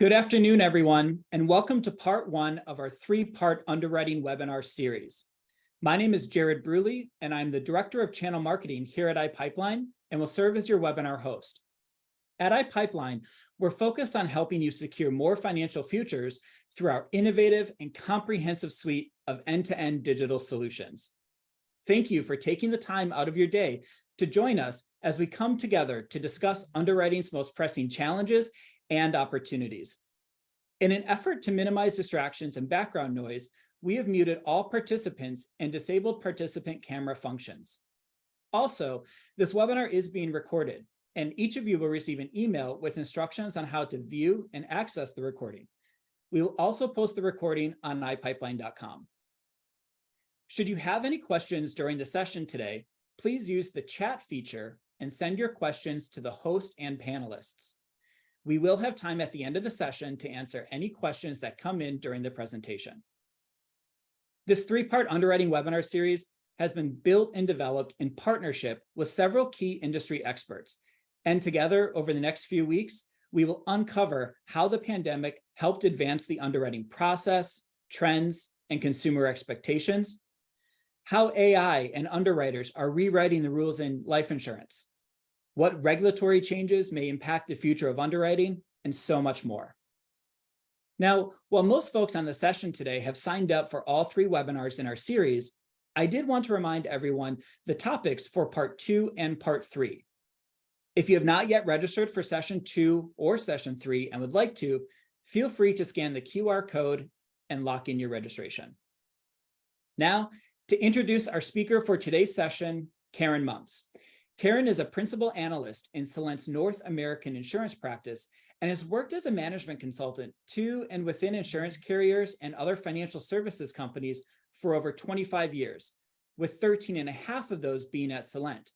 Good afternoon, everyone, and welcome to part one of our three-part underwriting webinar series. My name is Jared Bruley, and I'm the Director of Channel Marketing here at iPipeline and will serve as your webinar host. At iPipeline, we're focused on helping you secure more financial futures through our innovative and comprehensive suite of end-to-end digital solutions. Thank you for taking the time out of your day to join us as we come together to discuss underwriting's most pressing challenges and opportunities. In an effort to minimize distractions and background noise, we have muted all participants and disabled participant camera functions. Also, this webinar is being recorded, and each of you will receive an email with instructions on how to view and access the recording. We will also post the recording on ipipeline.com. Should you have any questions during the session today, please use the chat feature and send your questions to the host and panelists. We will have time at the end of the session to answer any questions that come in during the presentation. This three-part underwriting webinar series has been built and developed in partnership with several key industry experts. And together, over the next few weeks, we will uncover how the pandemic helped advance the underwriting process, trends, and consumer expectations, how AI and underwriters are rewriting the rules in life insurance, what regulatory changes may impact the future of underwriting, and so much more. Now, while most folks on the session today have signed up for all three webinars in our series, I did want to remind everyone the topics for part 2 and part 3. If you have not yet registered for session 2 or session 3 and would like to, feel free to scan the QR code and lock in your registration. Now, to introduce our speaker for today's session, Karen Monks. Karen is a principal analyst in Celent's North American insurance practice and has worked as a management consultant to and within insurance carriers and other financial services companies for over 25 years, with 13 and a half of those being at Celent.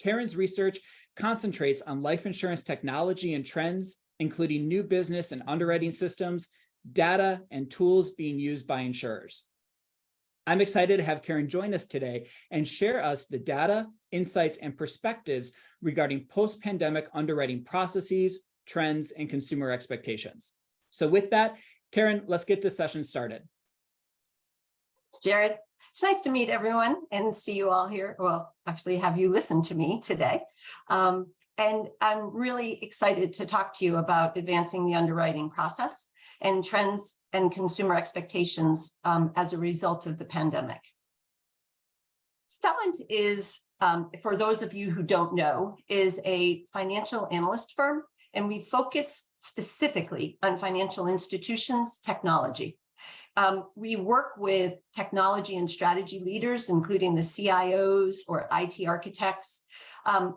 Karen's research concentrates on life insurance technology and trends, including new business and underwriting systems, data, and tools being used by insurers. I'm excited to have Karen join us today and share us the data, insights, and perspectives regarding post-pandemic underwriting processes, trends, and consumer expectations. So with that, Karen, let's get this session started. It's Jared. It's nice to meet everyone and see you all here. Well, actually have you listen to me today. And I'm really excited to talk to you about advancing the underwriting process and trends and consumer expectations as a result of the pandemic. Celent is, for those of you who don't know, is a financial analyst firm, and we focus specifically on financial institutions technology. We work with technology and strategy leaders, including the CIOs or IT architects,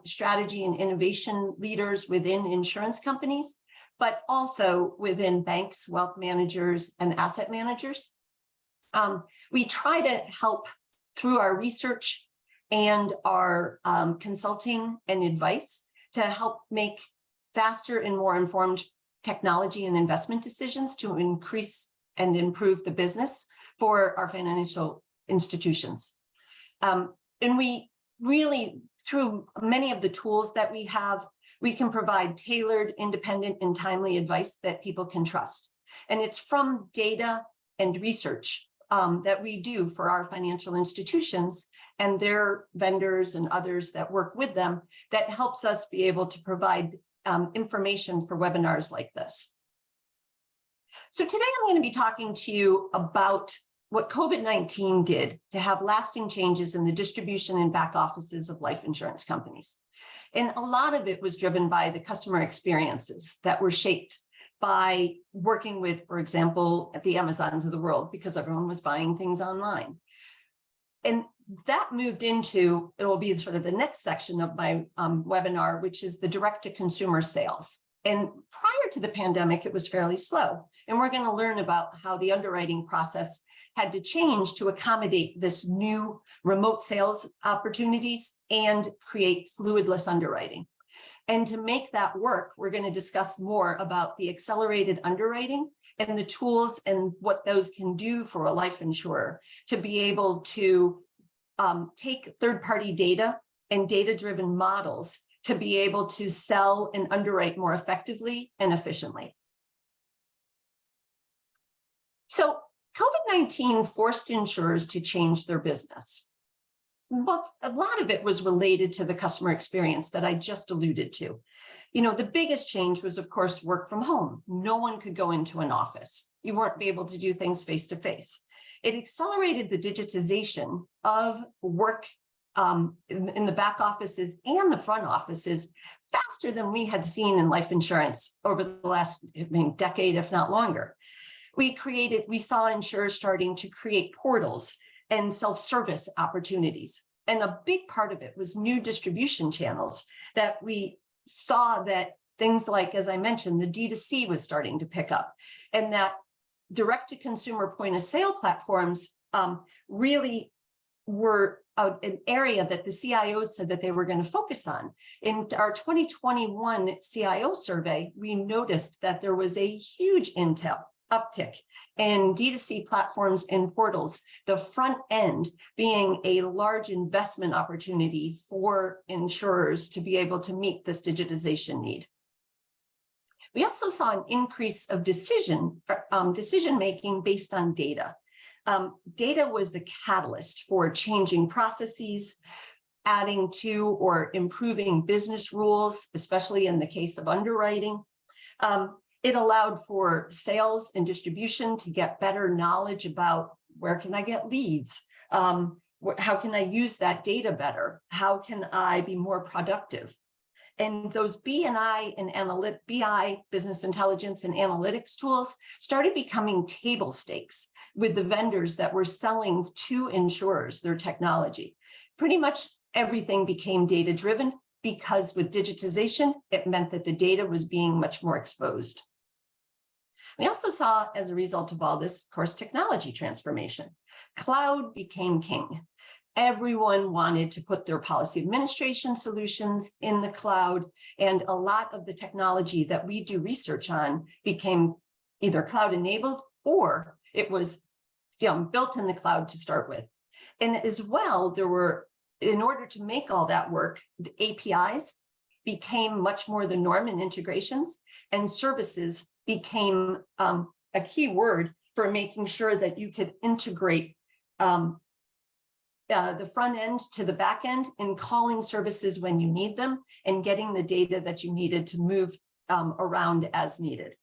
strategy and innovation leaders within insurance companies, but also within banks, wealth managers, and asset managers. We try to help through our research and our consulting and advice to help make faster and more informed technology and investment decisions to increase and improve the business for our financial institutions. And we really, through many of the tools that we have, we can provide tailored, independent, and timely advice that people can trust. And it's from data and research that we do for our financial institutions and their vendors and others that work with them that helps us be able to provide information for webinars like this. So today I'm going to be talking to you about what COVID-19 did to have lasting changes in the distribution and back offices of life insurance companies. And a lot of it was driven by the customer experiences that were shaped by working with, for example, at the Amazons of the world, because everyone was buying things online. And that moved into, it will be sort of the next section of my webinar, which is the direct-to-consumer sales. And prior to the pandemic, it was fairly slow. And we're going to learn about how the underwriting process had to change to accommodate this new remote sales opportunities and create fluidless underwriting. And to make that work, we're going to discuss more about the accelerated underwriting and the tools and what those can do for a life insurer to be able to take third-party data and data-driven models to be able to sell and underwrite more effectively and efficiently. So COVID-19 forced insurers to change their business. But a lot of it was related to the customer experience that I just alluded to. The biggest change was, of course, work from home. No one could go into an office. You weren't able to do things face to face. It accelerated the digitization of work in the back offices and the front offices faster than we had seen in life insurance over the last decade, if not longer. We saw insurers starting to create portals and self-service opportunities. And a big part of it was new distribution channels that we saw that things like, as I mentioned, the D2C was starting to pick up, and that direct-to-consumer point-of-sale platforms really were an area that the CIOs said that they were going to focus on. In our 2021 CIO survey, we noticed that there was a huge uptick in D2C platforms and portals, the front end being a large investment opportunity for insurers to be able to meet this digitization need. We also saw an increase of decision-making based on data. Data was the catalyst for changing processes, adding to or improving business rules, especially in the case of underwriting. It allowed for sales and distribution to get better knowledge about where can I get leads? How can I use that data better? How can I be more productive? And those BI, business intelligence and analytics tools, started becoming table stakes with the vendors that were selling to insurers their technology. Pretty much everything became data-driven because with digitization, it meant that the data was being much more exposed. We also saw, as a result of all this, of course, technology transformation. Cloud became king. Everyone wanted to put their policy administration solutions in the cloud, and a lot of the technology that we do research on became either cloud-enabled or it was built in the cloud to start with. And as well, in order to make all that work, the APIs became much more the norm in integrations, and services became a key word for making sure that you could integrate the front end to the back end and calling services when you need them and getting the data that you needed to move around as needed.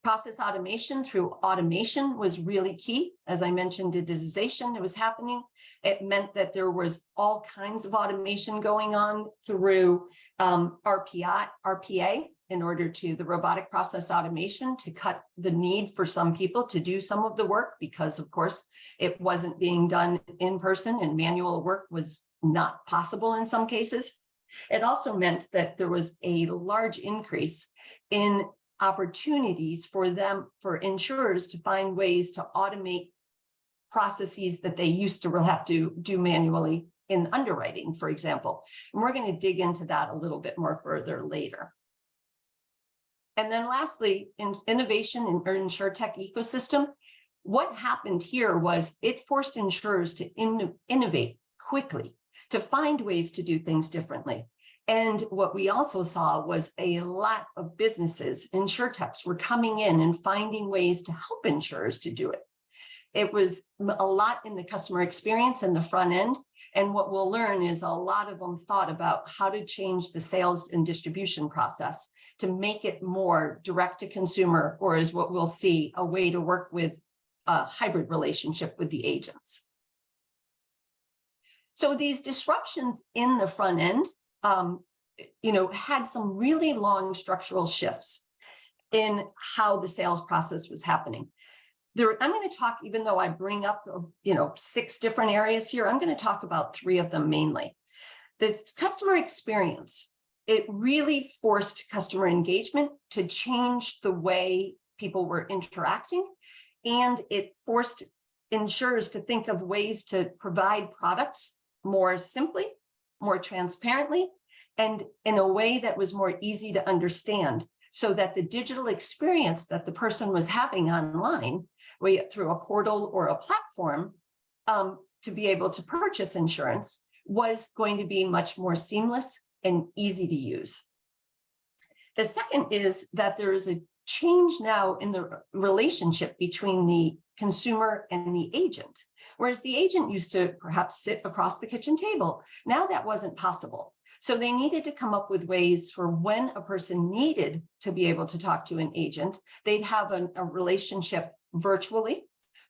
Process automation through automation was really key. As I mentioned, digitization that was happening. It meant that there was all kinds of automation going on through RPA in order to the robotic process automation to cut the need for some people to do some of the work because, of course, it wasn't being done in person and manual work was not possible in some cases. It also meant that there was a large increase in opportunities for insurers to find ways to automate processes that they used to have to do manually in underwriting, for example. And we're going to dig into that a little bit more further later. And then lastly, in innovation in our InsurTech ecosystem, what happened here was it forced insurers to innovate quickly, to find ways to do things differently. And what we also saw was a lot of businesses, InsurTechs, were coming in and finding ways to help insurers to do it. It was a lot in the customer experience and the front end. And what we'll learn is a lot of them thought about how to change the sales and distribution process to make it more direct to consumer, or as what we'll see, a way to work with a hybrid relationship with the agents. So these disruptions in the front end, had some really long structural shifts in how the sales process was happening. I'm going to talk, even though I bring up, 6 different areas here, I'm going to talk about 3 of them mainly. The customer experience, it really forced customer engagement to change the way people were interacting, and it forced insurers to think of ways to provide products more simply, more transparently, and in a way that was more easy to understand, so that the digital experience that the person was having online, through a portal or a platform, to be able to purchase insurance was going to be much more seamless and easy to use. The second is that there is change now in the relationship between the consumer and the agent. Whereas the agent used to perhaps sit across the kitchen table. Now that wasn't possible. So they needed to come up with ways for when a person needed to be able to talk to an agent, they'd have a relationship virtually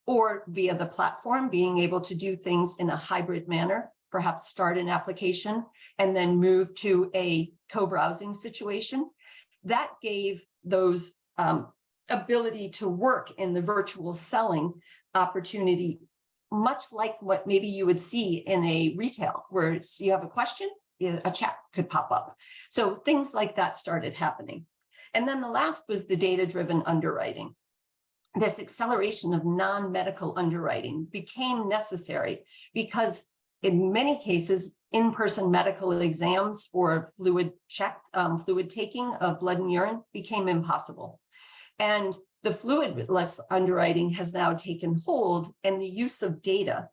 or via the platform, being able to do things in a hybrid manner, perhaps start an application and then move to a co-browsing situation. That gave those ability to work in the virtual selling opportunity, much like what maybe you would see in a retail, where you have a question, a chat could pop up. So things like that started happening. And then the last was the data-driven underwriting. This acceleration of non-medical underwriting became necessary because in many cases, in-person medical exams or fluid taking of blood and urine became impossible. And the fluidless underwriting has now taken hold, and the use of data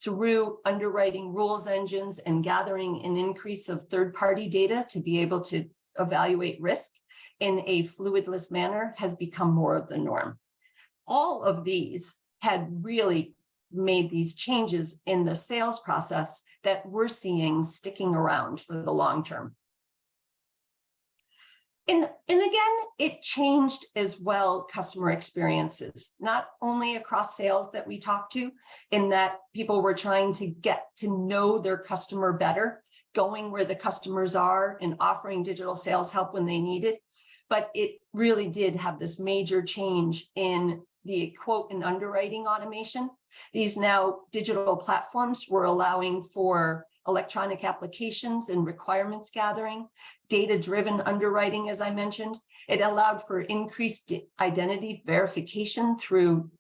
through underwriting rules engines and gathering an increase of third-party data to be able to evaluate risk in a fluidless manner has become more of the norm. All of these had really made these changes in the sales process that we're seeing sticking around for the long term. And again, it changed as well customer experiences, not only across sales that we talked to, in that people were trying to get to know their customer better, going where the customers are and offering digital sales help when they need it. But it really did have this major change in the quote and underwriting automation. These now digital platforms were allowing for electronic applications and requirements gathering, data-driven underwriting, as I mentioned. It allowed for increased identity verification through,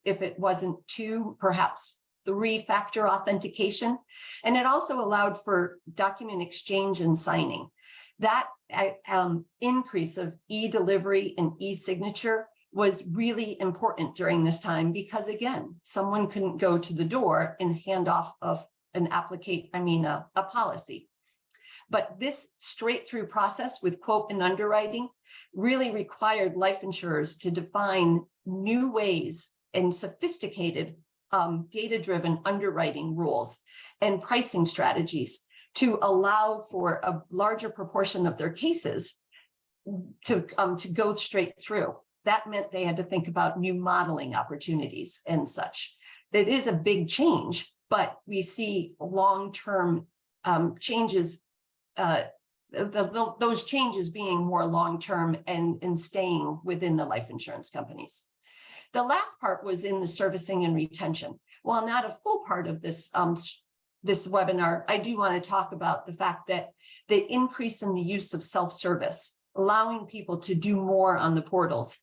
if it wasn't 2, perhaps 3-factor authentication. And it also allowed for document exchange and signing. That increase of e-delivery and e-signature was really important during this time because, again, someone couldn't go to the door and hand off a policy. But this straight through process with quote and underwriting really required life insurers to define new ways and sophisticated data-driven underwriting rules and pricing strategies to allow for a larger proportion of their cases to go straight through. That meant they had to think about new modeling opportunities and such. It is a big change, but we see long-term changes, those changes being more long-term and staying within the life insurance companies. The last part was in the servicing and retention. While not a full part of this webinar, I do want to talk about the fact that the increase in the use of self-service, allowing people to do more on the portals,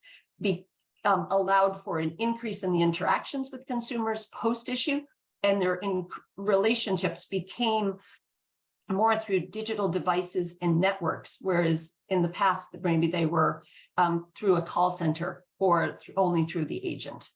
allowed for an increase in the interactions with consumers post-issue, and their relationships became more through digital devices and networks, whereas in the past, maybe they were through a call center or only through the agent.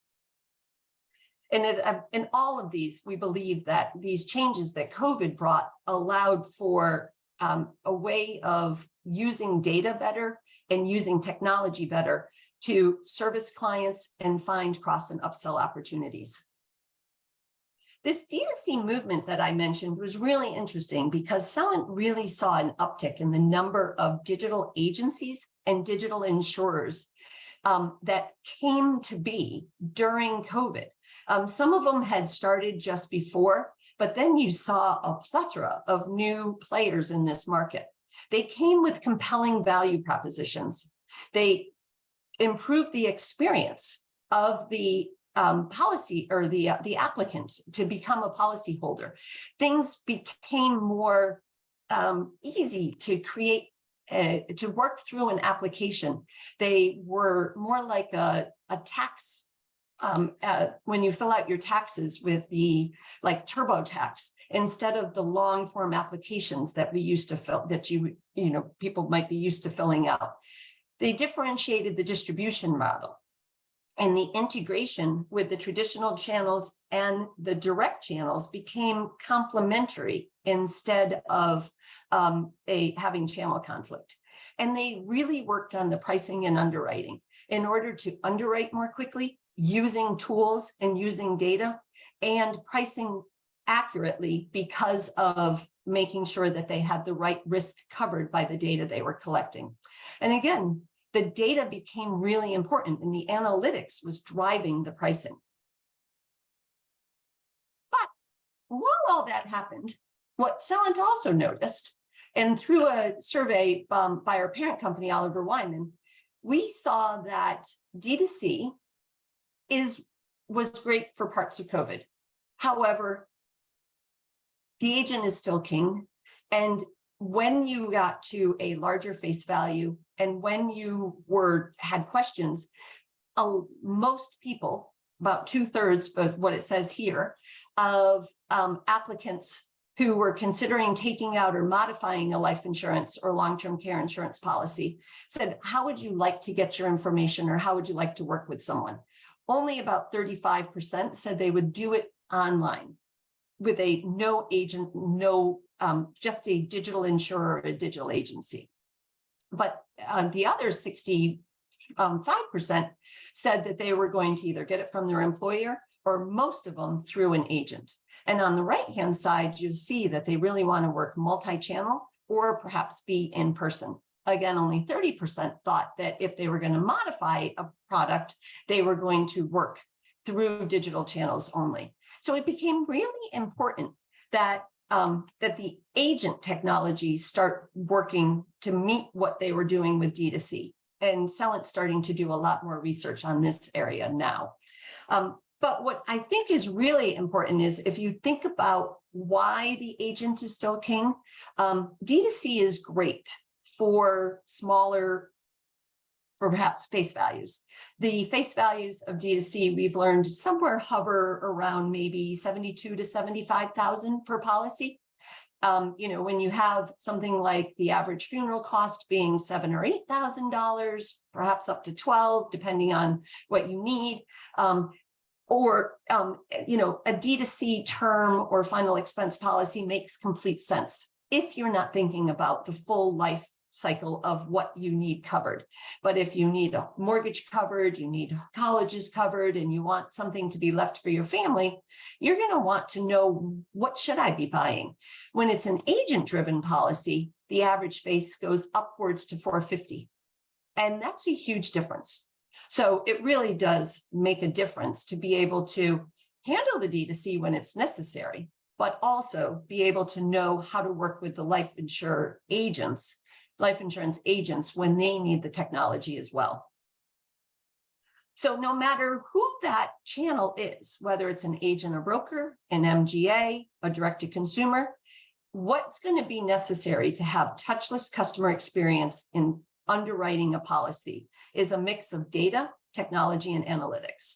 And in all of these, we believe that these changes that COVID brought allowed for a way of using data better and using technology better to service clients and find cross and upsell opportunities. This D2C movement that I mentioned was really interesting because Celent really saw an uptick in the number of digital agencies and digital insurers that came to be during COVID. Some of them had started just before, but then you saw a plethora of new players in this market. They came with compelling value propositions. They improved the experience of the policy or the applicant to become a policyholder. Things became more easy to create, to work through an application. They were more like a tax, when you fill out your taxes with the TurboTax, instead of the long form applications that we used to fill, that people might be used to filling out. They differentiated the distribution model, and the integration with the traditional channels and the direct channels became complementary instead of having channel conflict. And they really worked on the pricing and underwriting. in order to underwrite more quickly, using tools and using data, and pricing accurately because of making sure that they had the right risk covered by the data they were collecting. And again, the data became really important, and the analytics was driving the pricing. But while all that happened, what Celent also noticed, and through a survey by our parent company, Oliver Wyman, we saw that D2C was great for parts of COVID. However, the agent is still king. And when you got to a larger face value and when you had questions, most people, about 2/3 of what it says here, of applicants who were considering taking out or modifying a life insurance or long-term care insurance policy said, how would you like to get your information, or how would you like to work with someone? Only about 35% said they would do it online with a no agent, just a digital insurer or a digital agency. But the other 65% said that they were going to either get it from their employer or most of them through an agent. And on the right-hand side, you see that they really want to work multi-channel or perhaps be in person. Again, only 30% thought that if they were going to modify a product, they were going to work through digital channels only. So it became really important that that the agent technology start working to meet what they were doing with D2C. And Celent's starting to do a lot more research on this area now. But what I think is really important is if you think about why the agent is still king, D2C is great for smaller, for perhaps face values. The face values of D2C, we've learned somewhere hover around maybe 72 to 75,000 per policy. When you have something like the average funeral cost being $7,000 or $8,000, perhaps up to 12, depending on what you need, or a D2C term or final expense policy makes complete sense if you're not thinking about the full life cycle of what you need covered. But if you need a mortgage covered, you need colleges covered, and you want something to be left for your family, you're going to want to know, what should I be buying? When it's an agent-driven policy, the average face goes upwards to $450. And that's a huge difference. So it really does make a difference to be able to handle the D2C when it's necessary, but also be able to know how to work with the life insurance agents when they need the technology as well. So no matter who that channel is, whether it's an agent or broker, an MGA, a direct-to-consumer, what's going to be necessary to have touchless customer experience in underwriting a policy is a mix of data, technology, and analytics.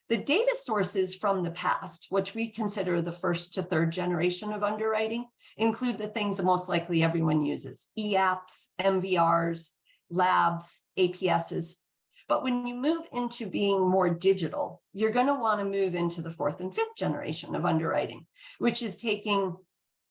The data sources from the past, which we consider the first to third generation of underwriting, include the things that most likely everyone uses: e-apps, MVRs, labs, APSs. But when you move into being more digital, you're going to want to move into the fourth and fifth generation of underwriting, which is taking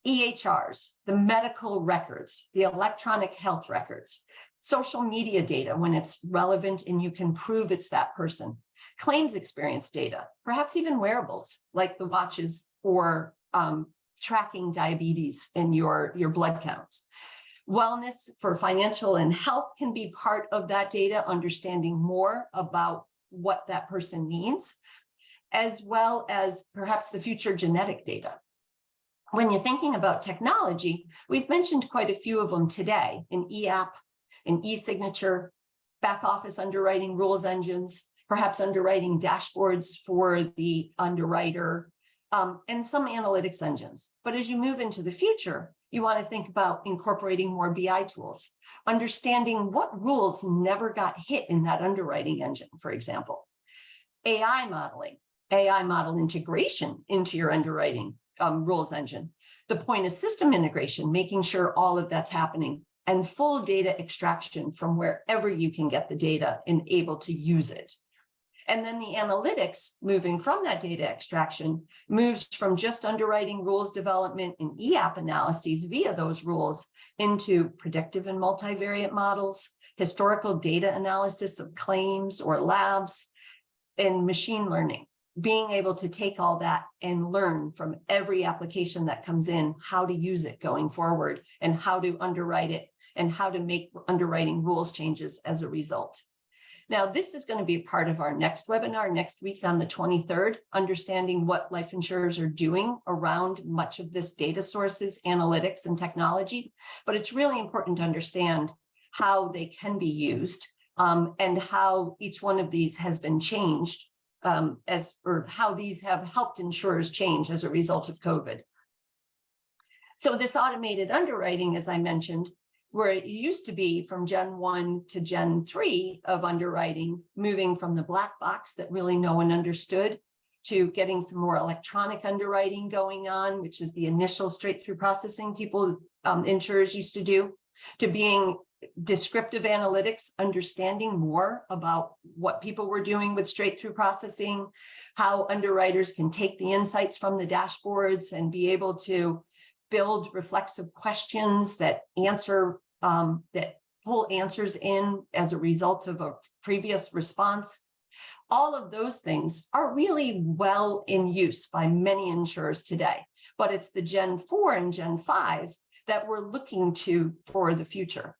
EHRs, the medical records, the electronic health records, social media data when it's relevant and you can prove it's that person, claims experience data, perhaps even wearables like the watches for tracking diabetes in your blood counts. Wellness for financial and health can be part of that data, understanding more about what that person needs, as well as perhaps the future genetic data. When you're thinking about technology, we've mentioned quite a few of them today: an e-app, an e-signature, back office underwriting rules engines, perhaps underwriting dashboards for the underwriter, and some analytics engines. But as you move into the future, you want to think about incorporating more BI tools, understanding what rules never got hit in that underwriting engine, for example. AI modeling, AI model integration into your underwriting rules engine, the point of system integration, making sure all of that's happening, and full data extraction from wherever you can get the data and able to use it. And then the analytics moving from that data extraction moves from just underwriting rules development and EAP analyses via those rules into predictive and multivariate models, historical data analysis of claims or labs, and machine learning, being able to take all that and learn from every application that comes in, how to use it going forward and how to underwrite it and how to make underwriting rules changes as a result. Now, this is going to be part of our next webinar next week on the 23rd, understanding what life insurers are doing around much of this data sources, analytics, and technology. But it's really important to understand how they can be used and how each one of these has been changed or how these have helped insurers change as a result of COVID. So this automated underwriting, as I mentioned, where it used to be from Gen 1 to Gen 3 of underwriting, moving from the black box that really no one understood to getting some more electronic underwriting going on, which is the initial straight through processing insurers used to do, to being descriptive analytics, understanding more about what people were doing with straight through processing, how underwriters can take the insights from the dashboards and be able to build reflexive questions that pull answers in as a result of a previous response. All of those things are really well in use by many insurers today, but it's the Gen 4 and Gen 5 that we're looking to for the future.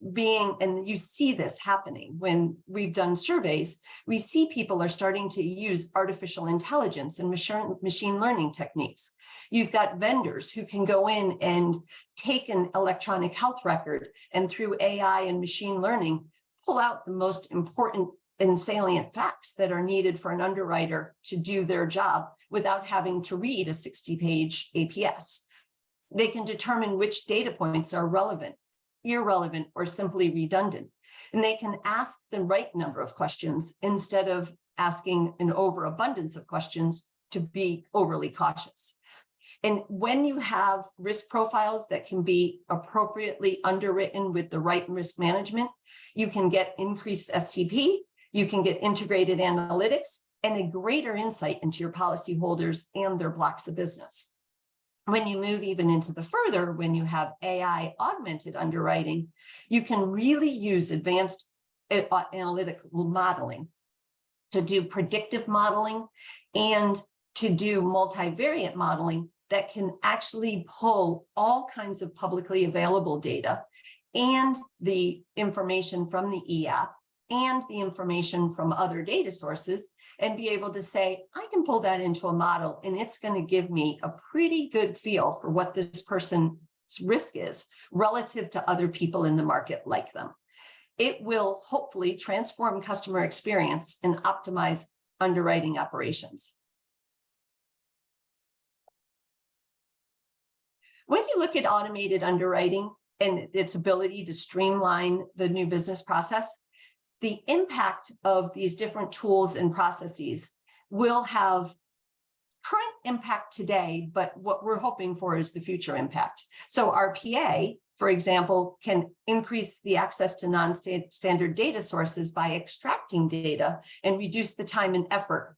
And you see this happening when we've done surveys, we see people are starting to use artificial intelligence and machine learning techniques. You've got vendors who can go in and take an electronic health record and through AI and machine learning, pull out the most important and salient facts that are needed for an underwriter to do their job without having to read a 60-page APS. They can determine which data points are relevant, irrelevant, or simply redundant. And they can ask the right number of questions instead of asking an overabundance of questions to be overly cautious. And when you have risk profiles that can be appropriately underwritten with the right risk management, you can get increased STP, you can get integrated analytics, and a greater insight into your policyholders and their blocks of business. When you move even into the further, when you have AI augmented underwriting, you can really use advanced analytical modeling to do predictive modeling and to do multivariate modeling that can actually pull all kinds of publicly available data and the information from the EAP and the information from other data sources and be able to say, I can pull that into a model and it's going to give me a pretty good feel for what this person's risk is relative to other people in the market like them. It will hopefully transform customer experience and optimize underwriting operations. When you look at automated underwriting and its ability to streamline the new business process, the impact of these different tools and processes will have current impact today, but what we're hoping for is the future impact. So RPA, for example, can increase the access to non-standard data sources by extracting data and reduce the time and effort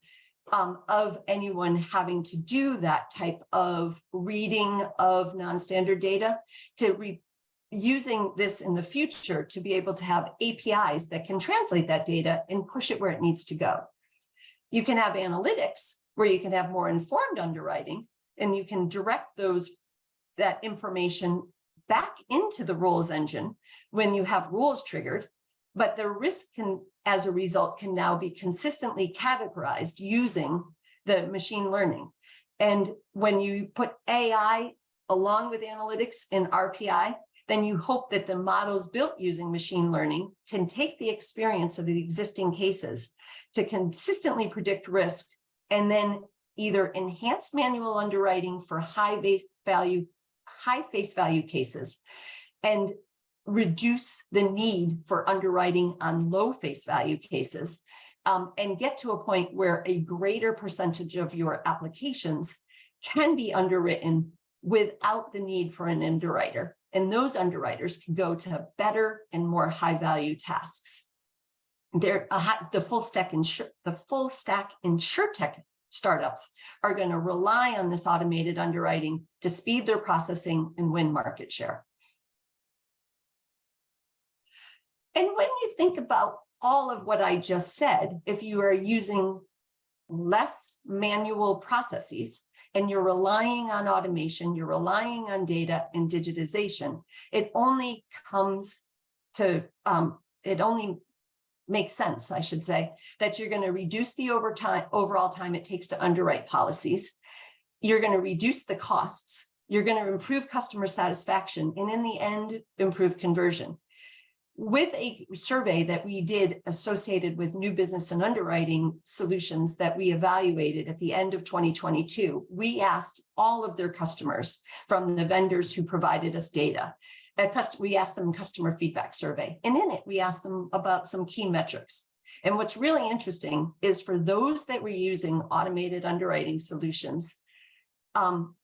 of anyone having to do that type of reading of non-standard data, to using this in the future to be able to have APIs that can translate that data and push it where it needs to go. You can have analytics where you can have more informed underwriting and you can direct that information back into the rules engine when you have rules triggered, but the risk can, as a result, can now be consistently categorized using the machine learning. And when you put AI along with analytics and RPI, then you hope that the models built using machine learning can take the experience of the existing cases to consistently predict risk and then either enhance manual underwriting for high face value cases and reduce the need for underwriting on low face value cases and get to a point where a greater percentage of your applications can be underwritten without the need for an underwriter. And those underwriters can go to better and more high value tasks. the full stack insurtech startups are going to rely on this automated underwriting to speed their processing and win market share. And when you think about all of what I just said, if you are using less manual processes and you're relying on automation, you're relying on data and digitization, it only makes sense, I should say, that you're going to reduce the overall time it takes to underwrite policies. You're going to reduce the costs. You're going to improve customer satisfaction, and in the end, improve conversion. With a survey that we did associated with new business and underwriting solutions that we evaluated at the end of 2022, we asked all of their customers from the vendors who provided us data. We asked them customer feedback survey, and in it, we asked them about some key metrics. And what's really interesting is for those that were using automated underwriting solutions and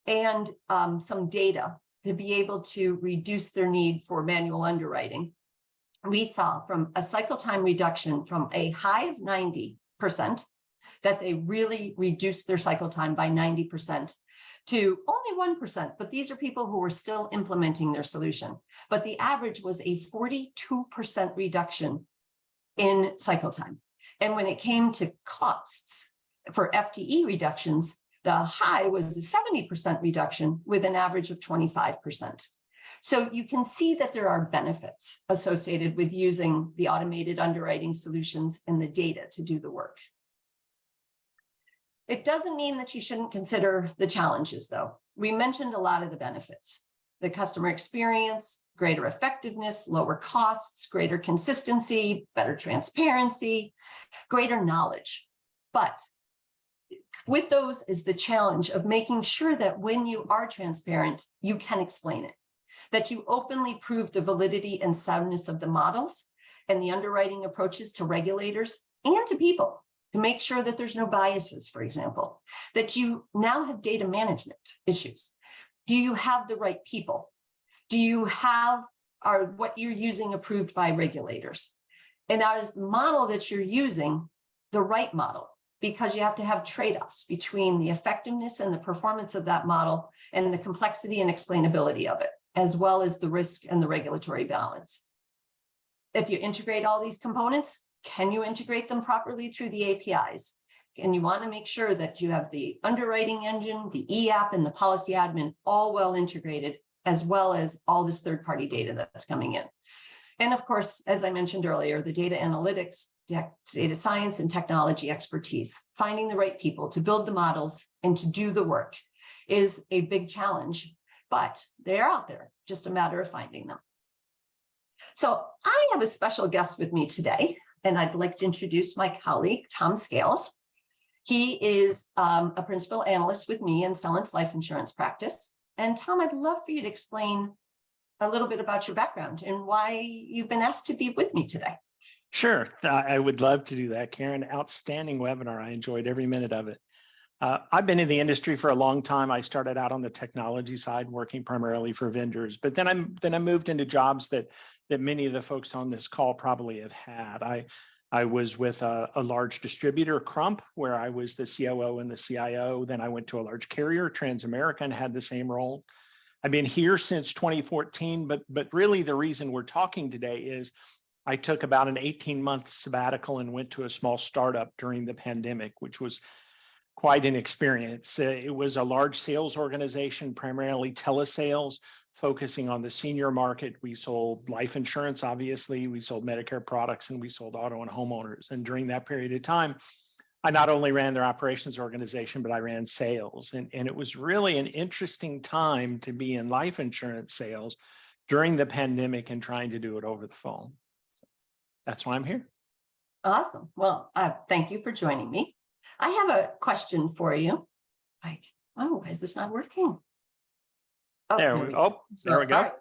some data to be able to reduce their need for manual underwriting, we saw from a cycle time reduction from a high of 90%, that they really reduced their cycle time by 90%. To only 1%, but these are people who were still implementing their solution. But the average was a 42% reduction in cycle time. And when it came to costs for FTE reductions, the high was a 70% reduction with an average of 25%. So you can see that there are benefits associated with using the automated underwriting solutions and the data to do the work. It doesn't mean that you shouldn't consider the challenges, though. We mentioned a lot of the benefits: the customer experience, greater effectiveness, lower costs, greater consistency, better transparency, greater knowledge. But with those is the challenge of making sure that when you are transparent, you can explain it, that you openly prove the validity and soundness of the models and the underwriting approaches to regulators and to people, to make sure that there's no biases, for example, that you now have data management issues. Do you have the right people? Do you have what you're using approved by regulators? And is the model that you're using the right model? Because you have to have trade-offs between the effectiveness and the performance of that model and the complexity and explainability of it, as well as the risk and the regulatory balance. If you integrate all these components, can you integrate them properly through the APIs? And you want to make sure that you have the underwriting engine, the e-app, and the policy admin all well integrated, as well as all this third-party data that's coming in. And of course, as I mentioned earlier, the data analytics, data science, and technology expertise, finding the right people to build the models and to do the work is a big challenge, but they're out there, just a matter of finding them. So I have a special guest with me today, and I'd like to introduce my colleague, Tom Scales. He is a principal analyst with me in Celent's life insurance practice. And Tom, I'd love for you to explain a little bit about your background and why you've been asked to be with me today. Sure, I would love to do that, Karen. Outstanding webinar. I enjoyed every minute of it. I've been in the industry for a long time. I started out on the technology side, working primarily for vendors, but then I moved into jobs that many of the folks on this call probably have had. I was with a large distributor, Crump, where I was the COO and the CIO. Then I went to a large carrier, Transamerica, and had the same role. I've been here since 2014, but really the reason we're talking today is I took about an 18-month sabbatical and went to a small startup during the pandemic, which was quite an experience. It was a large sales organization, primarily telesales, focusing on the senior market. We sold life insurance, obviously, we sold Medicare products, and we sold auto and homeowners. And during that period of time, I not only ran their operations organization, but I ran sales. And it was really an interesting time to be in life insurance sales during the pandemic and trying to do it over the phone. So that's why I'm here. Awesome. Well, thank you for joining me. I have a question for you. Oh, is this not working? Oh, there we go. All right.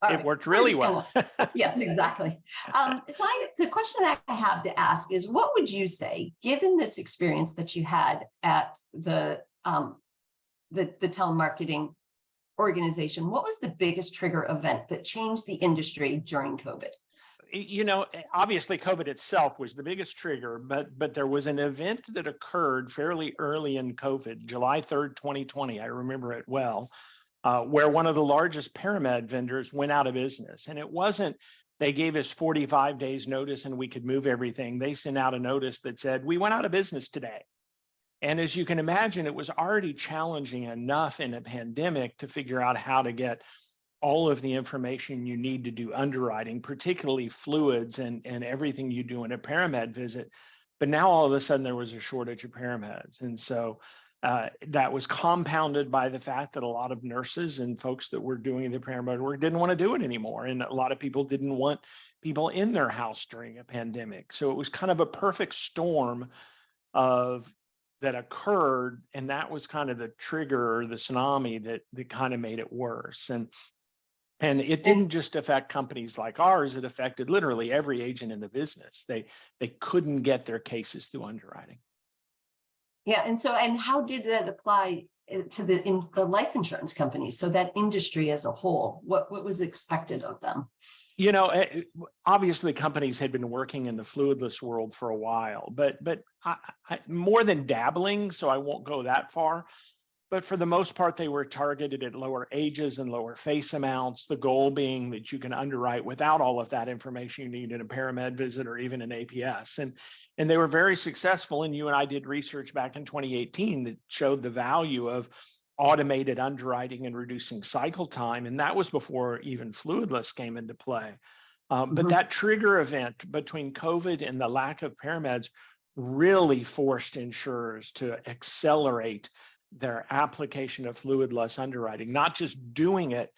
It worked really well. Yes, exactly. The question that I have to ask is, what would you say, given this experience that you had at the telemarketing organization, what was the biggest trigger event that changed the industry during COVID? Obviously COVID itself was the biggest trigger, but there was an event that occurred fairly early in COVID, July 3rd, 2020. I remember it well, where one of the largest paramed vendors went out of business. And it wasn't, they gave us 45 days notice and we could move everything. They sent out a notice that said, we went out of business today. And as you can imagine, it was already challenging enough in a pandemic to figure out how to get all of the information you need to do underwriting, particularly fluids and everything you do in a paramed visit. But now all of a sudden there was a shortage of paramedics. And so that was compounded by the fact that a lot of nurses and folks that were doing the paramed work didn't want to do it anymore. And a lot of people didn't want people in their house during a pandemic. So it was kind of a perfect storm that occurred. And that was kind of the trigger or the tsunami that kind of made it worse. And it didn't just affect companies like ours, it affected literally every agent in the business. They couldn't get their cases through underwriting. Yeah, and how did that apply to the life insurance companies? So that industry as a whole, what was expected of them? Obviously companies had been working in the fluidless world for a while, but I more than dabbling, so I won't go that far. But for the most part, they were targeted at lower ages and lower face amounts, the goal being that you can underwrite without all of that information you need in a paramed visit or even an APS. And they were very successful. And you and I did research back in 2018 that showed the value of automated underwriting and reducing cycle time. And that was before even fluidless came into play. But that trigger event between COVID and the lack of parameds really forced insurers to accelerate their application of fluidless underwriting, not just doing it,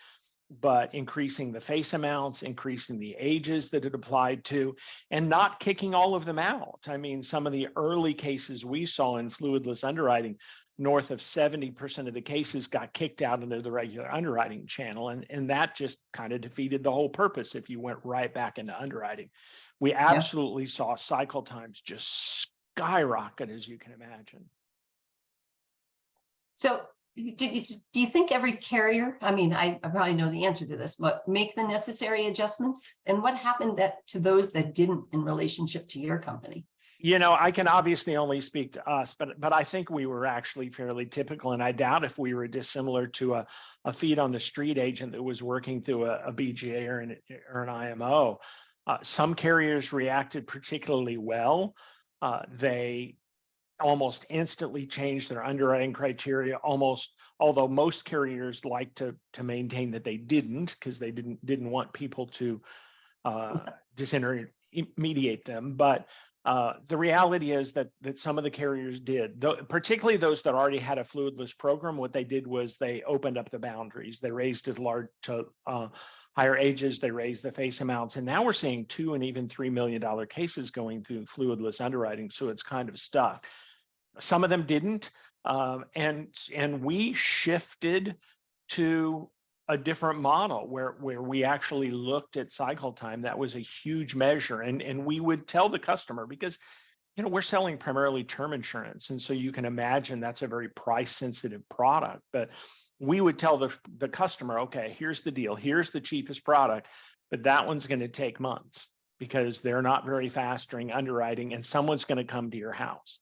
but increasing the face amounts, increasing the ages that it applied to, and not kicking all of them out. I mean, some of the early cases we saw in fluidless underwriting, north of 70% of the cases got kicked out into the regular underwriting channel. And that just kind of defeated the whole purpose if you went right back into underwriting. We absolutely saw cycle times just skyrocket, as you can imagine. So do you think every carrier, I mean, I probably know the answer to this, but make the necessary adjustments? And what happened to those that didn't in relationship to your company? I can obviously only speak to us, but I think we were actually fairly typical. And I doubt if we were dissimilar to a feet on the street agent that was working through a BGA or an IMO. Some carriers reacted particularly well. They almost instantly changed their underwriting criteria, although most carriers like to maintain that they didn't, because they didn't want people to disintermediate them. But the reality is that some of the carriers did, particularly those that already had a fluidless program. What they did was they opened up the boundaries. They raised it large to higher ages. They raised the face amounts, and now we're seeing $2 and even $3 million cases going through fluidless underwriting. So it's kind of stuck. Some of them didn't, and we shifted to a different model where we actually looked at cycle time. That was a huge measure, and we would tell the customer, because we're selling primarily term insurance, and so you can imagine that's a very price sensitive product. But we would tell the customer, okay, here's the deal, here's the cheapest product, but that one's going to take months because they're not very fast during underwriting, and someone's going to come to your house.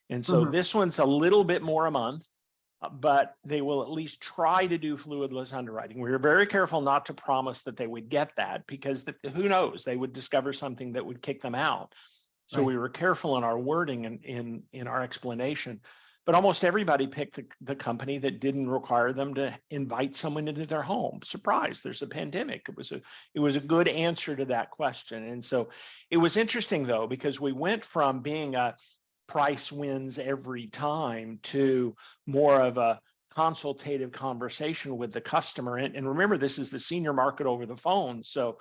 And so this one's a little bit more a month, but they will at least try to do fluidless underwriting. We were very careful not to promise that they would get that, because who knows, they would discover something that would kick them out. So we were careful in our wording and in our explanation. But almost everybody picked the company that didn't require them to invite someone into their home. Surprise, there's a pandemic. It was a good answer to that question. And so it was interesting, though, because we went from being a price wins every time to more of a consultative conversation with the customer. And remember, this is the senior market over the phone. So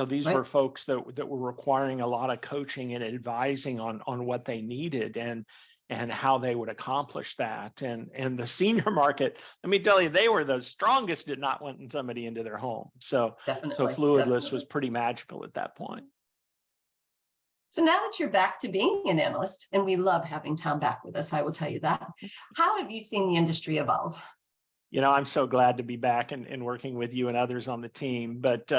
these were folks that were requiring a lot of coaching and advising on what they needed and how they would accomplish that. And the senior market, let me tell you, they were the strongest at not wanting somebody into their home. So fluidless was pretty magical at that point. So now that you're back to being an analyst, and we love having Tom back with us, I will tell you that, how have you seen the industry evolve? I'm so glad to be back and working with you and others on the team. But,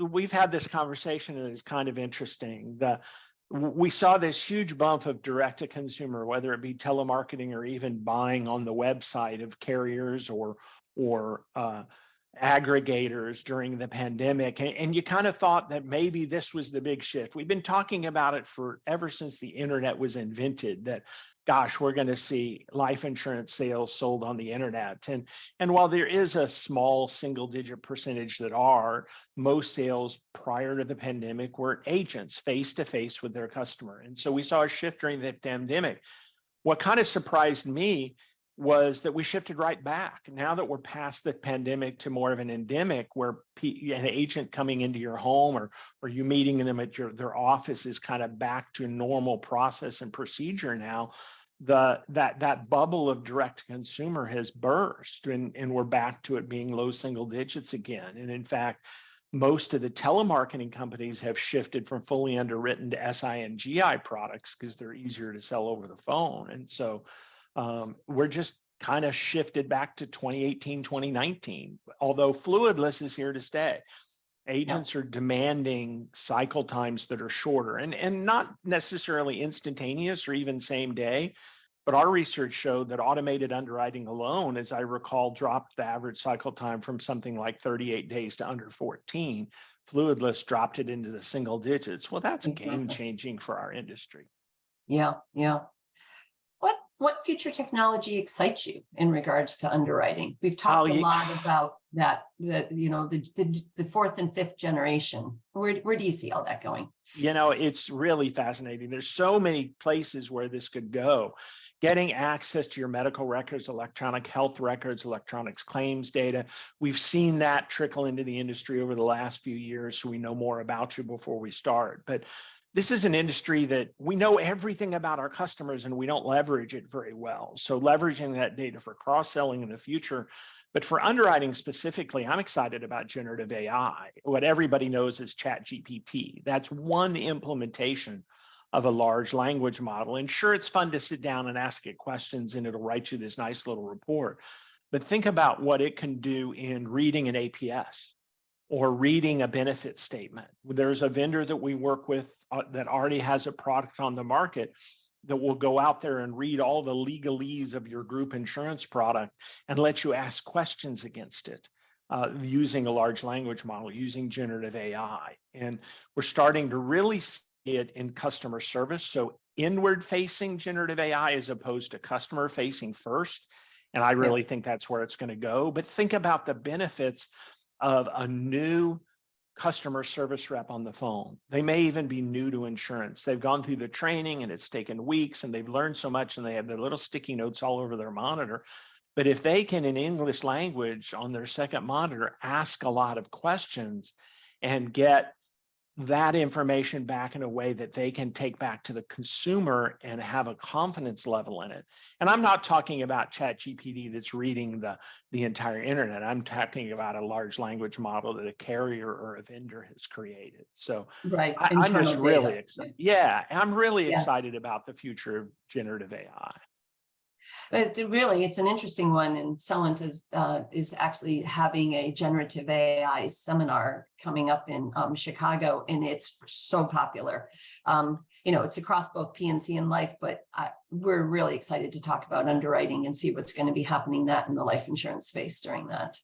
we've had this conversation and it's kind of interesting. We saw this huge bump of direct to consumer, whether it be telemarketing or even buying on the website of carriers or aggregators during the pandemic. And you kind of thought that maybe this was the big shift. We've been talking about it for ever since the internet was invented, that gosh, we're going to see life insurance sales sold on the internet. And while there is a small single digit percentage that are, most sales prior to the pandemic were agents face to face with their customer. And so we saw a shift during the pandemic. What kind of surprised me was that we shifted right back. Now that we're past the pandemic to more of an endemic, where an agent coming into your home or you meeting them at their office is kind of back to normal process and procedure now, that bubble of direct consumer has burst, and we're back to it being low single digits again. And in fact, most of the telemarketing companies have shifted from fully underwritten to SI and GI products because they're easier to sell over the phone. And so we're just kind of shifted back to 2018, 2019, although fluidless is here to stay. Agents are demanding cycle times that are shorter and not necessarily instantaneous or even same day. But our research showed that automated underwriting alone, as I recall, dropped the average cycle time from something like 38 days to under 14. Fluidless dropped it into the single digits. Well, that's game changing for our industry. Yeah. What future technology excites you in regards to underwriting? We've talked a lot about that, the fourth and fifth generation. Where do you see all that going? It's really fascinating. There's so many places where this could go. Getting access to your medical records, electronic health records, electronics claims data. We've seen that trickle into the industry over the last few years, so we know more about you before we start. But this is an industry that we know everything about our customers and we don't leverage it very well. So leveraging that data for cross-selling in the future. But for underwriting specifically, I'm excited about generative AI. What everybody knows is ChatGPT. That's one implementation of a large language model. And sure, it's fun to sit down and ask it questions and it'll write you this nice little report. But think about what it can do in reading an APS or reading a benefit statement. There's a vendor that we work with that already has a product on the market that will go out there and read all the legalese of your group insurance product and let you ask questions against it using a large language model, using generative AI. And we're starting to really see it in customer service. So inward facing generative AI as opposed to customer facing first. And I really think that's where it's going to go. But think about the benefits of a new customer service rep on the phone. They may even be new to insurance. They've gone through the training and it's taken weeks and they've learned so much and they have their little sticky notes all over their monitor. But if they can, in English language on their second monitor, ask a lot of questions and get that information back in a way that they can take back to the consumer and have a confidence level in it. And I'm not talking about ChatGPT that's reading the entire internet. I'm talking about a large language model that a carrier or a vendor has created. So I'm just really excited. I'm really excited about the future of generative AI. But it's an interesting one, and Celent is actually having a generative AI seminar coming up in Chicago, and it's so popular. It's across both P&C and life, but we're really excited to talk about underwriting and see what's going to be happening in the life insurance space during that.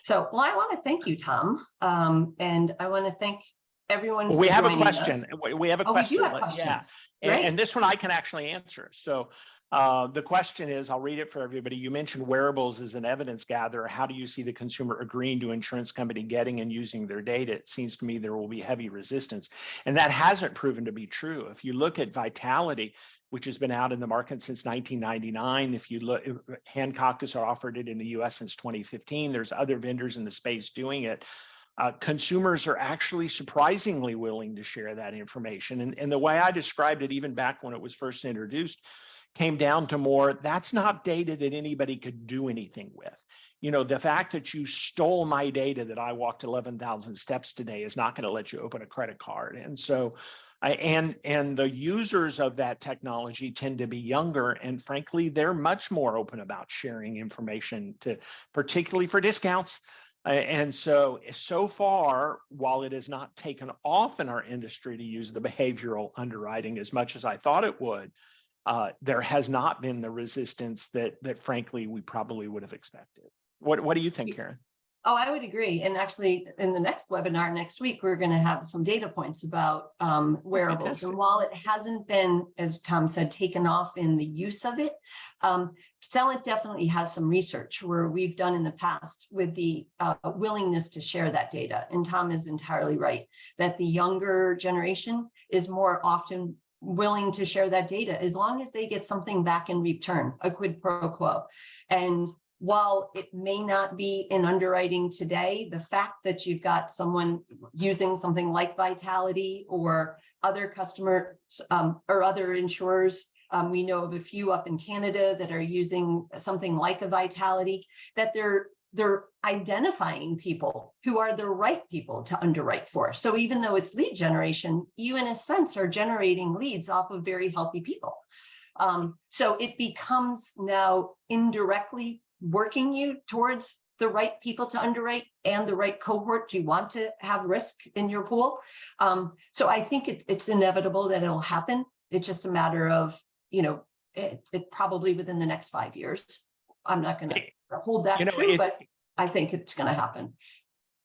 So, I want to thank you, Tom, and I want to thank everyone. We have a question. We have a question. We do have questions. And this one I can actually answer. So the question is, I'll read it for everybody. You mentioned wearables as an evidence gatherer. How do you see the consumer agreeing to insurance company getting and using their data? It seems to me there will be heavy resistance. And that hasn't proven to be true. If you look at Vitality, which has been out in the market since 1999, if you look, Hancock has offered it in the US since 2015. There's other vendors in the space doing it. Consumers are actually surprisingly willing to share that information. And the way I described it, even back when it was first introduced, came down to more, that's not data that anybody could do anything with. The fact that you stole my data that I walked 11,000 steps today is not going to let you open a credit card. And so, and the users of that technology tend to be younger, and frankly, they're much more open about sharing information particularly for discounts. And so far, while it has not taken off in our industry to use the behavioral underwriting as much as I thought it would, there has not been the resistance that frankly we probably would have expected. What do you think, Karen? Oh, I would agree. And actually, in the next webinar next week, we're going to have some data points about wearables. Fantastic. And while it hasn't been, as Tom said, taken off in the use of it, Celent definitely has some research where we've done in the past with the willingness to share that data. And Tom is entirely right that the younger generation is more often willing to share that data as long as they get something back in return, a quid pro quo. And while it may not be in underwriting today, the fact that you've got someone using something like Vitality or other customers or other insurers, we know of a few up in Canada that are using something like a Vitality, that they're identifying people who are the right people to underwrite for. So even though it's lead generation, you in a sense are generating leads off of very healthy people. So it becomes now indirectly working you towards the right people to underwrite and the right cohort you want to have risk in your pool. So I think it's inevitable that it'll happen. It's just a matter of, it probably within the next 5 years. I'm not going to hold that true, but I think it's going to happen.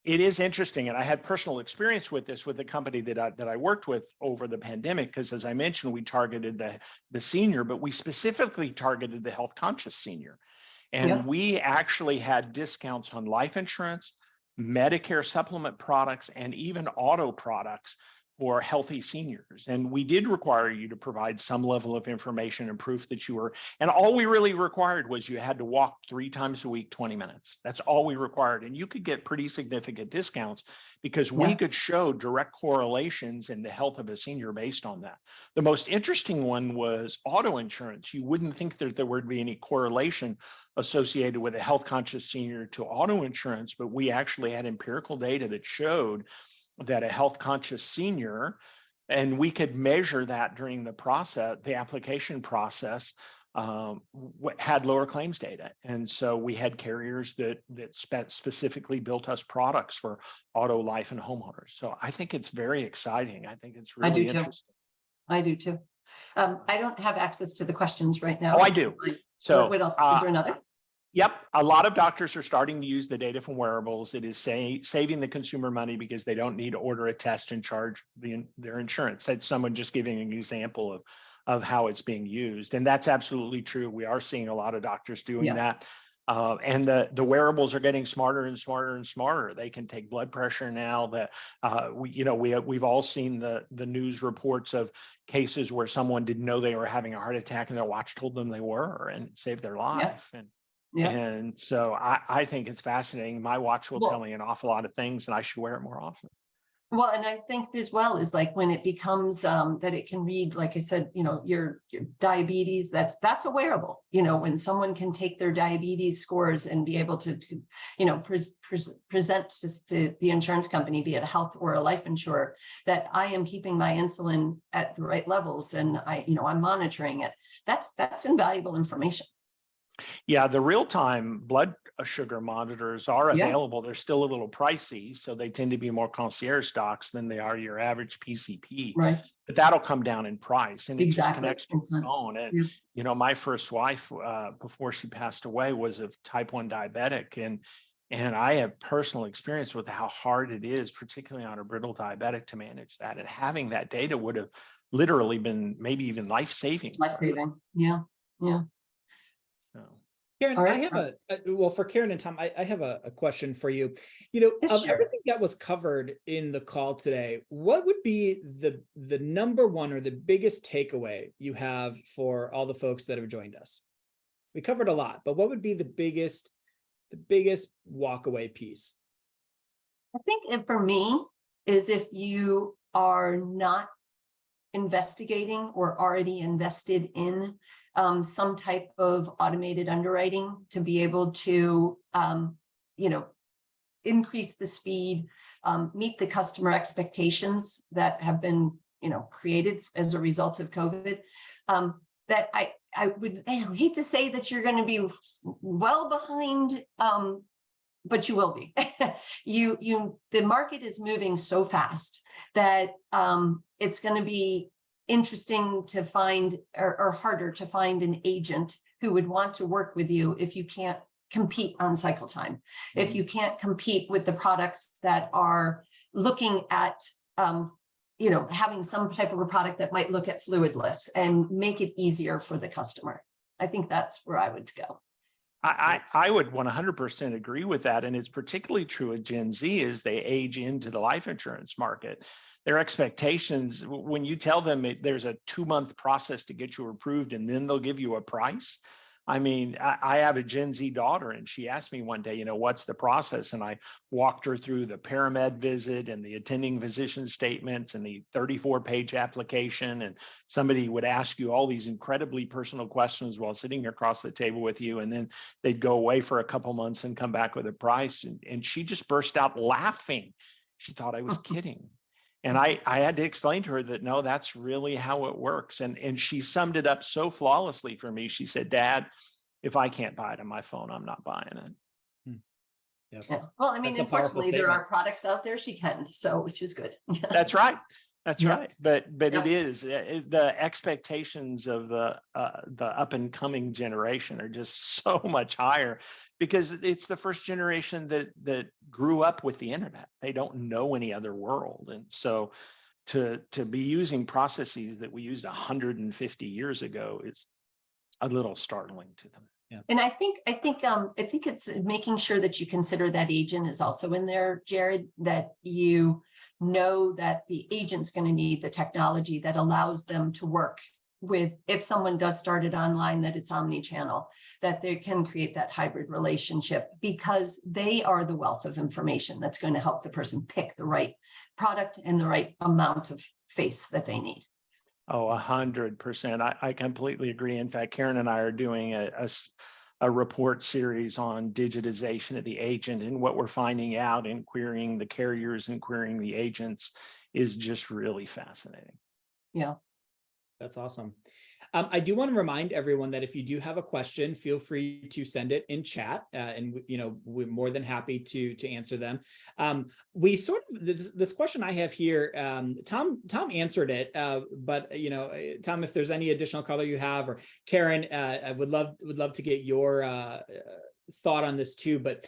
It is interesting, and I had personal experience with this with the company that I worked with over the pandemic, because as I mentioned, we targeted the senior, but we specifically targeted the health conscious senior. And we actually had discounts on life insurance, Medicare supplement products, and even auto products for healthy seniors. And we did require you to provide some level of information and proof that you were, and all we really required was you had to walk 3 times a week, 20 minutes. That's all we required. And you could get pretty significant discounts because we could show direct correlations in the health of a senior based on that. The most interesting one was auto insurance. You wouldn't think that there would be any correlation associated with a health conscious senior to auto insurance, but we actually had empirical data that showed that a health conscious senior, and we could measure that during the process, the application process, had lower claims data. And so we had carriers that specifically built us products for auto, life, and homeowners. So I think it's very exciting. I think it's really interesting. I do too. I don't have access to the questions right now. Oh, I do. So what else? Is there another? Yep. A lot of doctors are starting to use the data from wearables. It is saving the consumer money because they don't need to order a test and charge their insurance. That's someone just giving an example of how it's being used. And that's absolutely true. We are seeing a lot of doctors doing that. And the wearables are getting smarter and smarter and smarter. They can take blood pressure now. That we've all seen the news reports of cases where someone didn't know they were having a heart attack and their watch told them they were, and it saved their life. And so I think it's fascinating. My watch will tell me an awful lot of things, and I should wear it more often. Well, and I think as well is like when it becomes that it can read, like I said, your diabetes, that's a wearable, when someone can take their diabetes scores and be able to present to the insurance company, be it a health or a life insurer, that I am keeping my insulin at the right levels and I'm monitoring it. That's invaluable information. Yeah, the real-time blood sugar monitors are available. They're still a little pricey, so they tend to be more concierge stocks than they are your average PCP. Right. But that'll come down in price, and it just connects to the phone. And my first wife, before she passed away, was of type 1 diabetic, and I have personal experience with how hard it is, particularly on a brittle diabetic, to manage that. And having that data would have literally been maybe even life-saving. Life-saving, yeah. So. Karen, I have for Karen and Tom, I have a question for you. Of everything that was covered in the call today, what would be the number one or the biggest takeaway you have for all the folks that have joined us? We covered a lot, but what would be the biggest walkaway piece? I think for me is if you are not investigating or already invested in some type of automated underwriting to be able to, increase the speed, meet the customer expectations that have been, created as a result of COVID, that I would hate to say that you're going to be well behind but you will be. The market is moving so fast that it's going to be interesting to find, or harder to find, an agent who would want to work with you if you can't compete on cycle time, if you can't compete with the products that are looking at having some type of a product that might look at fluidless and make it easier for the customer. I think that's where I would go. I would 100% agree with that. And it's particularly true of Gen Z as they age into the life insurance market. Their expectations, when you tell them there's a 2-month process to get you approved and then they'll give you a price. I mean, I have a Gen Z daughter and she asked me one day, what's the process? And I walked her through the paramed visit and the attending physician statements and the 34-page application. And somebody would ask you all these incredibly personal questions while sitting across the table with you. And then they'd go away for a couple months and come back with a price. And she just burst out laughing. She thought I was kidding. And I had to explain to her that, no, that's really how it works. And she summed it up so flawlessly for me. She said, Dad, if I can't buy it on my phone, I'm not buying it. Yep. Yeah. Well, I mean, That's a powerful unfortunately, there statement. are products out there she can, which is good. That's right. That's Yep. right. But Yep. it is the expectations of the up and coming generation are just so much higher because it's the first generation that grew up with the internet. They don't know any other world. And so to be using processes that we used 150 years ago is a little startling to them. Yeah. And I think it's making sure that you consider that agent is also in there, Jared, that you know that the agent's going to need the technology that allows them to work with, if someone does start it online, that it's omni-channel, that they can create that hybrid relationship because they are the wealth of information that's going to help the person pick the right product and the right amount of face that they need. Oh, 100%. I completely agree. In fact, Karen and I are doing a report series on digitization of the agent, and what we're finding out in querying the carriers and querying the agents is just really fascinating. Yeah. That's awesome. I do want to remind everyone that if you do have a question, feel free to send it in chat, and we're more than happy to answer them. We sort of this question I have here. Tom answered it, but Tom, if there's any additional color you have, or Karen, I would love to get your thought on this too. But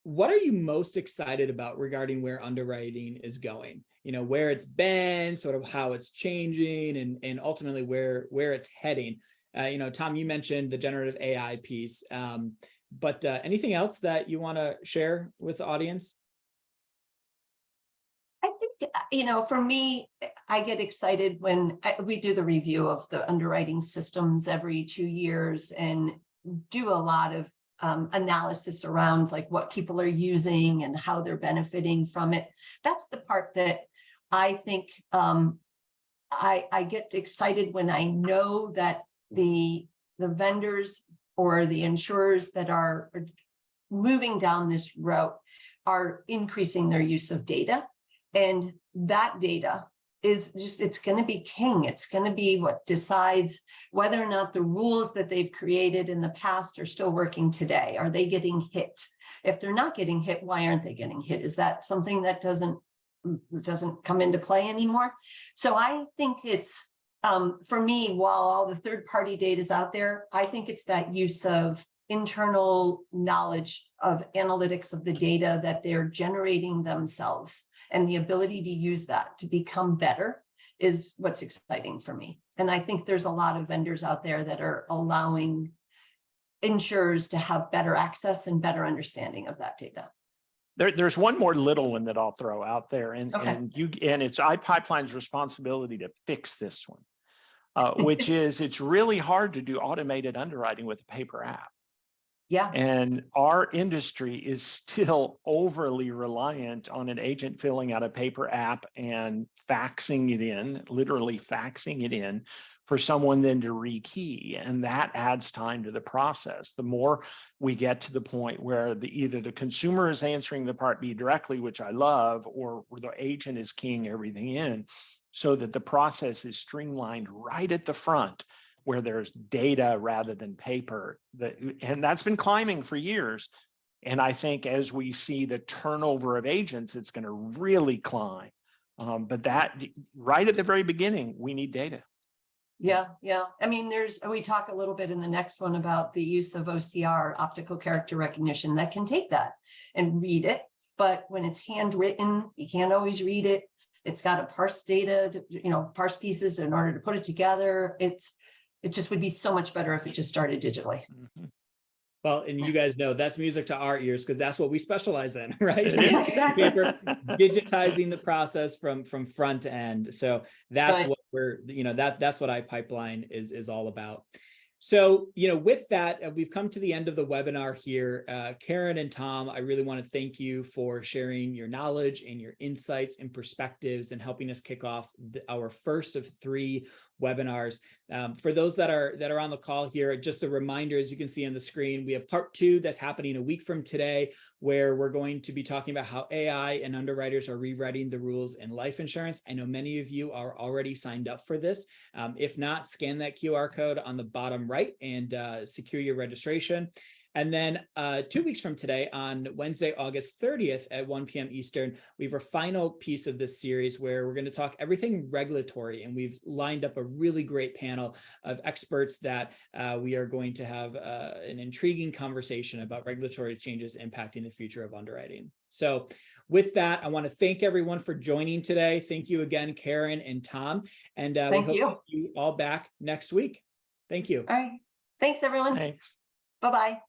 what are you most excited about regarding where underwriting is going? Where it's been, sort of how it's changing, and ultimately where it's heading. Tom, you mentioned the generative AI piece, but anything else that you want to share with the audience? I think, for me, I get excited when we do the review of the underwriting systems every 2 years and do a lot of analysis around like what people are using and how they're benefiting from it. That's the part that I think I get excited when I know that the vendors or the insurers that are moving down this route are increasing their use of data. And that data is it's going to be king. It's going to be what decides whether or not the rules that they've created in the past are still working today. Are they getting hit? If they're not getting hit, why aren't they getting hit? Is that something that doesn't come into play anymore? So I think it's, for me, while all the third-party data is out there, I think it's that use of internal knowledge of analytics of the data that they're generating themselves, and the ability to use that to become better is what's exciting for me. And I think there's a lot of vendors out there that are allowing insurers to have better access and better understanding of that data. There's one more little one that I'll throw out there, and Okay. and it's iPipeline's responsibility to fix this one, which is it's really hard to do automated underwriting with a paper app. Yeah. And our industry is still overly reliant on an agent filling out a paper app and faxing it in, literally faxing it in for someone then to rekey. And that adds time to the process. The more we get to the point where either the consumer is answering the Part B directly, which I love, or the agent is keying everything in so that the process is streamlined right at the front, where there's data rather than paper, and that's been climbing for years. And I think as we see the turnover of agents, it's going to really climb. But that right at the very beginning, we need data. Yeah, yeah. I mean, we talk a little bit in the next one about the use of OCR, optical character recognition, that can take that and read it. But when it's handwritten, you can't always read it. It's got to parse data, parse pieces in order to put it together. It just would be so much better if it just started digitally. Mm-hmm. Well, and you guys know that's music to our ears because that's what we specialize in, right? Yeah, exactly. Paper, digitizing the process from front to end. So that's Right. what we're, that's what iPipeline is all about. So, with that, we've come to the end of the webinar here. Karen and Tom, I really want to thank you for sharing your knowledge and your insights and perspectives and helping us kick off our first of 3 webinars. For those that are on the call here, just a reminder, as you can see on the screen, we have part 2 that's happening a week from today, where we're going to be talking about how AI and underwriters are rewriting the rules in life insurance. I know many of you are already signed up for this. If not, scan that QR code on the bottom right and secure your registration. And then 2 weeks from today, on Wednesday, August 30th at 1 p.m. Eastern, we have our final piece of this series where we're going to talk everything regulatory. And we've lined up a really great panel of experts that we are going to have an intriguing conversation about regulatory changes impacting the future of underwriting. So with that, I want to thank everyone for joining today. Thank you again, Karen and Tom. And we hope to see you all back next week. Thank you. All right. Thanks, everyone. Thanks. Bye-bye.